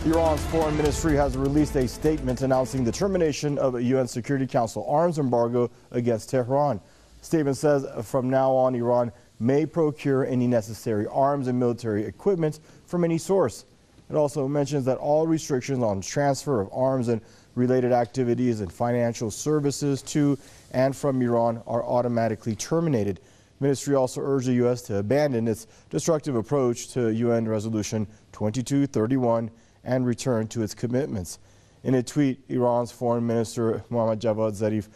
Iran's Foreign Ministry has released a statement announcing the termination of a UN Security Council arms embargo against Tehran. The statement says from now on, Iran may procure any necessary arms and military equipment from any source. It also mentions that all restrictions on transfer of arms and related activities and financial services to and from Iran are automatically terminated. The ministry also urged the U.S. to abandon its destructive approach to UN Resolution 2231 and return to its commitments. In a tweet, Iran's Foreign Minister Mohammad Javad Zarif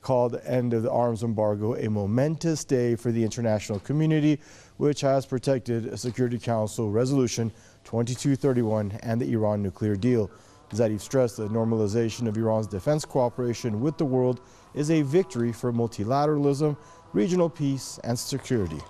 called the end of the arms embargo a momentous day for the international community, which has protected Security Council Resolution 2231 and the Iran nuclear deal. Zarif stressed that normalization of Iran's defense cooperation with the world is a victory for multilateralism, regional peace, and security.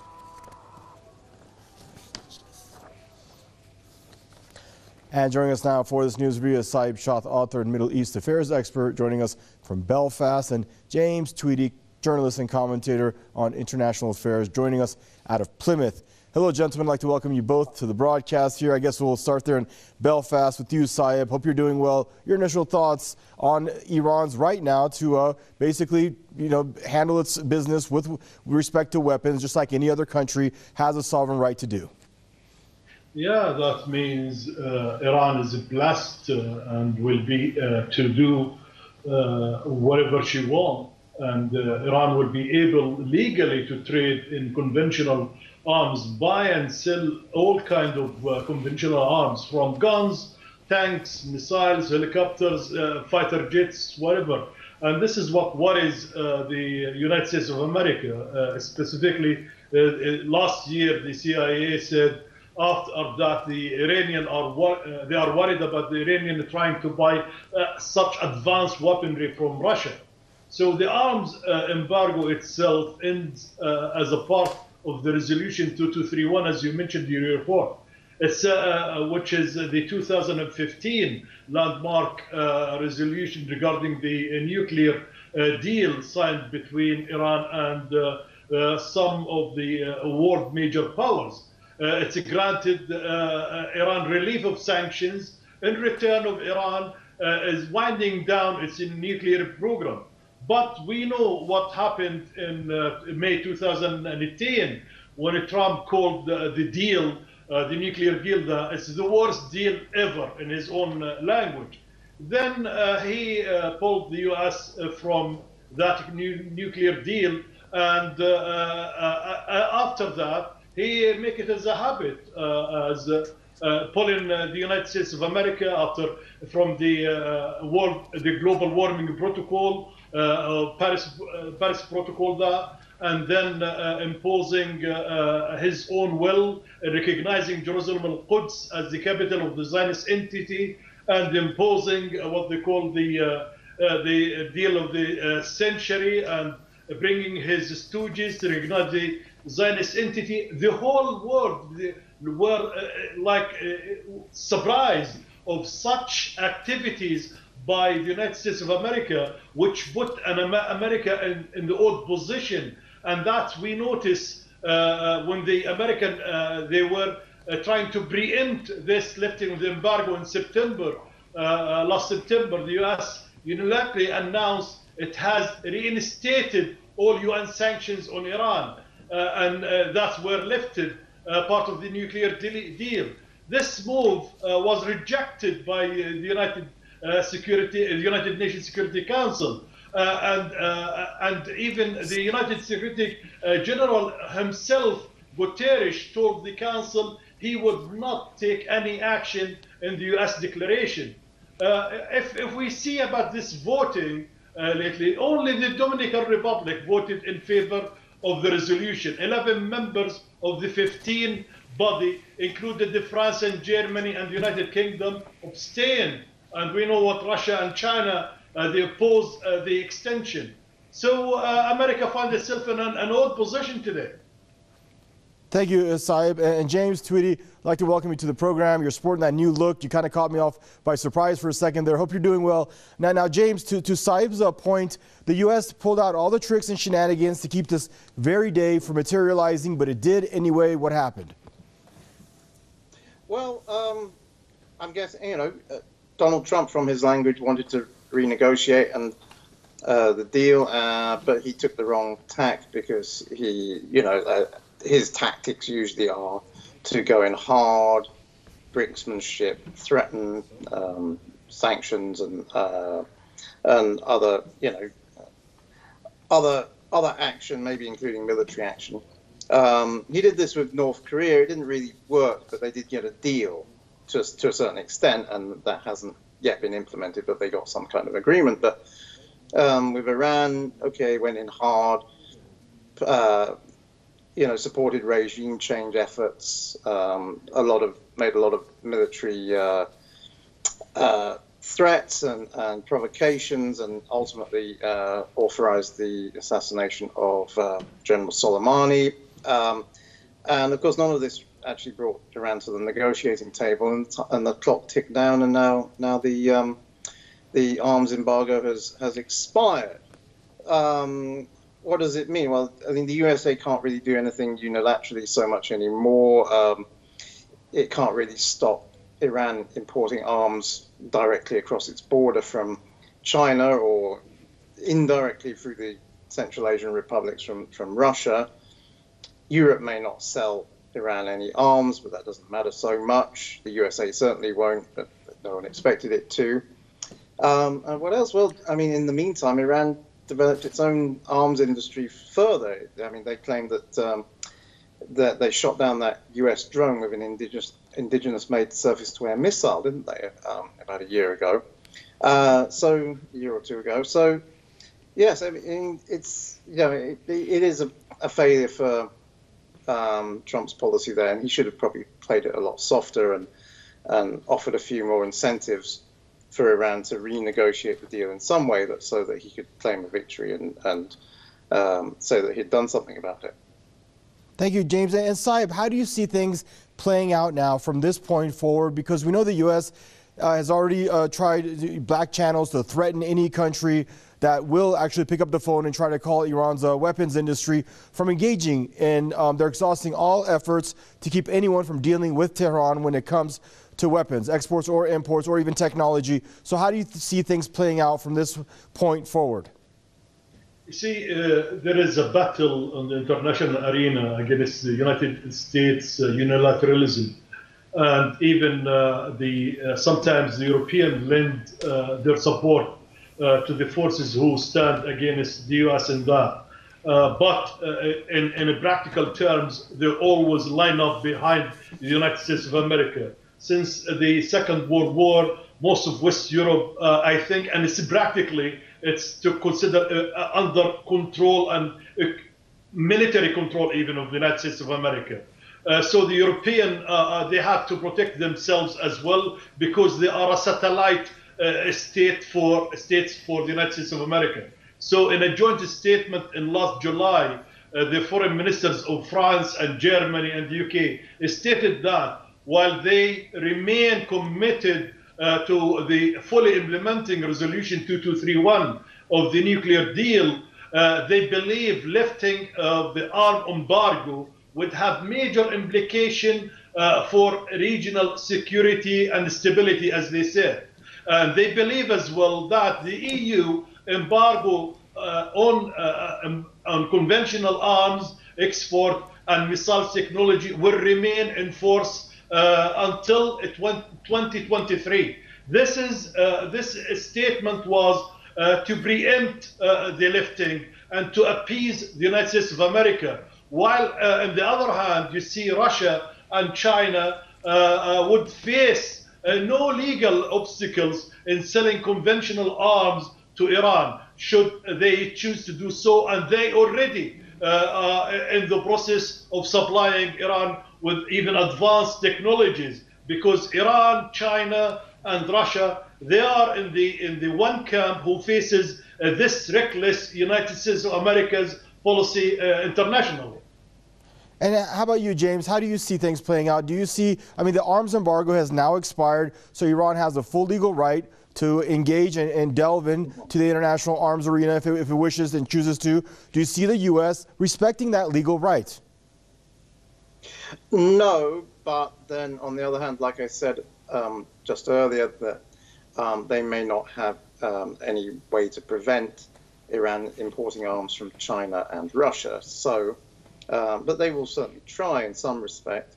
And joining us now for this news review is Saeb, Shaath, author and Middle East affairs expert, joining us from Belfast, and James Tweedie, journalist and commentator on international affairs, joining us out of Plymouth. Hello, gentlemen. I'd like to welcome you both to the broadcast here. I guess we'll start there in Belfast with you, Saeb. Hope you're doing well. Your initial thoughts on Iran's right now to basically, handle its business with respect to weapons, just like any other country has a sovereign right to do. Yeah, that means Iran is blessed and will be to do whatever she wants. And Iran will be able legally to trade in conventional arms, buy and sell all kinds of conventional arms, from guns, tanks, missiles, helicopters, fighter jets, whatever. And this is what worries the United States of America. Specifically, last year, the CIA said after that the Iranian they are worried about the Iranian trying to buy such advanced weaponry from Russia. So the arms embargo itself ends as a part of the resolution 2231, as you mentioned in your report. It's which is the 2015 landmark resolution regarding the nuclear deal signed between Iran and some of the world major powers. It's granted Iran relief of sanctions in return of Iran is winding down its nuclear program. But we know what happened in May 2018 when Trump called the deal, the nuclear deal, it's the worst deal ever in his own language. Then he pulled the U.S. from that nuclear deal, and after that, he make it as a habit, as pulling the United States of America from the global warming protocol, Paris Protocol, and then imposing his own will, recognizing Jerusalem al-Quds as the capital of the Zionist entity, and imposing what they call the deal of the century, and bringing his stooges to recognize the Zionist entity. The whole world were surprised of such activities by the United States of America, which put America in the odd position. And that we notice when the American, they were trying to preempt this lifting of the embargo in September, last September, the U.S. unilaterally announced it has reinstated all UN sanctions on Iran, and that were lifted, part of the nuclear deal. This move was rejected by the United Nations Security Council, and even the United Secretary General himself, Guterres, told the Council he would not take any action in the U.S. declaration. If we see about this voting lately, only the Dominican Republic voted in favor of the resolution. 11 members of the 15 body, included the France and Germany and the United Kingdom, abstained. And we know what Russia and China, they oppose the extension. So America finds itself in an odd position today. Thank you, Saeb. And James Tweedie, I'd like to welcome you to the program. You're sporting that new look. You kind of caught me off by surprise for a second there. Hope you're doing well. Now James, to Saeb's point, the U.S. pulled out all the tricks and shenanigans to keep this very day from materializing, but it did anyway. What happened? Well, I'm guessing, Donald Trump, from his language, wanted to renegotiate and the deal, but he took the wrong tack because his tactics usually are to go in hard, brinksmanship, threaten sanctions and other, other action, maybe including military action. He did this with North Korea. It didn't really work, but they did get a deal to a certain extent, and that hasn't yet been implemented, but they got some kind of agreement. But with Iran, okay, went in hard, supported regime change efforts, made a lot of military threats and provocations, and ultimately authorized the assassination of General Soleimani. And of course, none of this actually brought Iran to the negotiating table, and the clock ticked down, and now the arms embargo has expired. What does it mean? Well, I mean, the USA can't really do anything unilaterally so much anymore. It can't really stop Iran importing arms directly across its border from China, or indirectly through the Central Asian republics from Russia. Europe may not sell Iran any arms, but that doesn't matter so much. The USA certainly won't, but no one expected it to. And what else? Well, I mean, in the meantime, Iran developed its own arms industry further. I mean, they claimed that they shot down that US drone with an indigenous-made surface-to-air missile, didn't they? About a year ago, a year or two ago. So, yes, I mean, it's it is a failure for Trump's policy there, and he should have probably played it a lot softer and offered a few more incentives for Iran to renegotiate the deal in some way, so that he could claim a victory and say that he'd done something about it. Thank you, James. And Saeb, how do you see things playing out now from this point forward? Because we know the U.S. Has already tried back channels to threaten any country that will actually pick up the phone and try to call Iran's weapons industry from engaging in. They're exhausting all efforts to keep anyone from dealing with Tehran when it comes to weapons, exports or imports, or even technology. So how do you see things playing out from this point forward? You see, there is a battle on the international arena against the United States unilateralism. And even sometimes the Europeans lend their support to the forces who stand against the U.S. in that. But in practical terms, they always line up behind the United States of America. Since the Second World War, most of West Europe, I think, and it's to consider under control and military control even of the United States of America. So the European, they have to protect themselves as well, because they are a satellite states for the United States of America. So in a joint statement in last July, the foreign ministers of France and Germany and the UK stated that while they remain committed to the fully implementing Resolution 2231 of the nuclear deal, they believe lifting the arms embargo would have major implication for regional security and stability, as they said. They believe as well that the EU embargo on conventional arms export and missiles technology will remain in force until 2023. This statement was to preempt the lifting and to appease the United States of America. While on the other hand, you see Russia and China would face no legal obstacles in selling conventional arms to Iran, should they choose to do so, and they already are in the process of supplying Iran with even advanced technologies, because Iran, China, and Russia, they are in the one camp who faces this reckless United States of America's policy internationally. And how about you, James? How do you see things playing out? Do you see, I mean, the arms embargo has now expired, so Iran has a full legal right to engage and delve into the international arms arena if it wishes and chooses to. Do you see the U.S. respecting that legal right? No, but then on the other hand, like I said just earlier that they may not have any way to prevent Iran importing arms from China and Russia. So, but they will certainly try in some respect.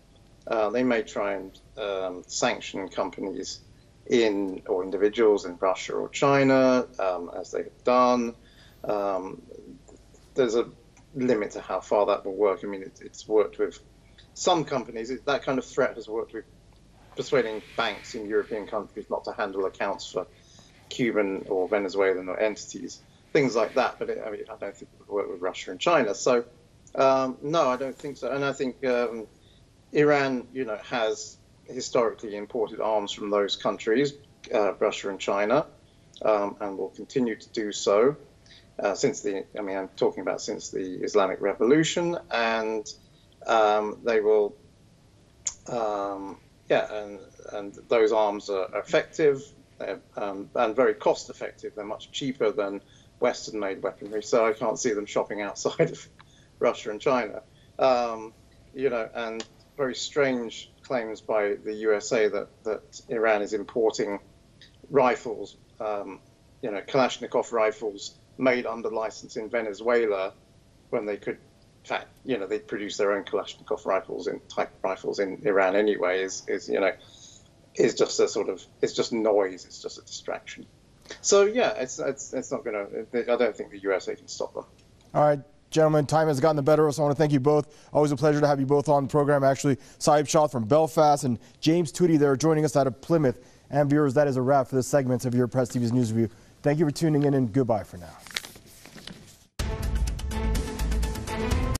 They may try and sanction companies or individuals in Russia or China, as they have done. There's a limit to how far that will work. I mean, it's worked with some companies. That kind of threat has worked with persuading banks in European countries not to handle accounts for Cuban or Venezuelan or entities, things like that. But I don't think it would work with Russia and China. So no, I don't think so. And I think Iran, has historically imported arms from those countries, Russia and China, and will continue to do so since I'm talking about since the Islamic Revolution, and they will, and those arms are effective and very cost effective. They're much cheaper than Western-made weaponry, so I can't see them shopping outside of Russia and China. And very strange claims by the USA that Iran is importing rifles, Kalashnikov rifles made under license in Venezuela, when they could, in fact, they produce their own Kalashnikov rifles in Iran anyway. Is just a sort of, it's just noise. It's just a distraction. So yeah, it's not going to. I don't think the USA can stop them. All right. Gentlemen, time has gotten the better of us. I want to thank you both. Always a pleasure to have you both on the program. Actually, Saeb Shaath from Belfast and James Tweedie there joining us out of Plymouth. And viewers, that is a wrap for this segment of your Press TV's News Review. Thank you for tuning in, and goodbye for now.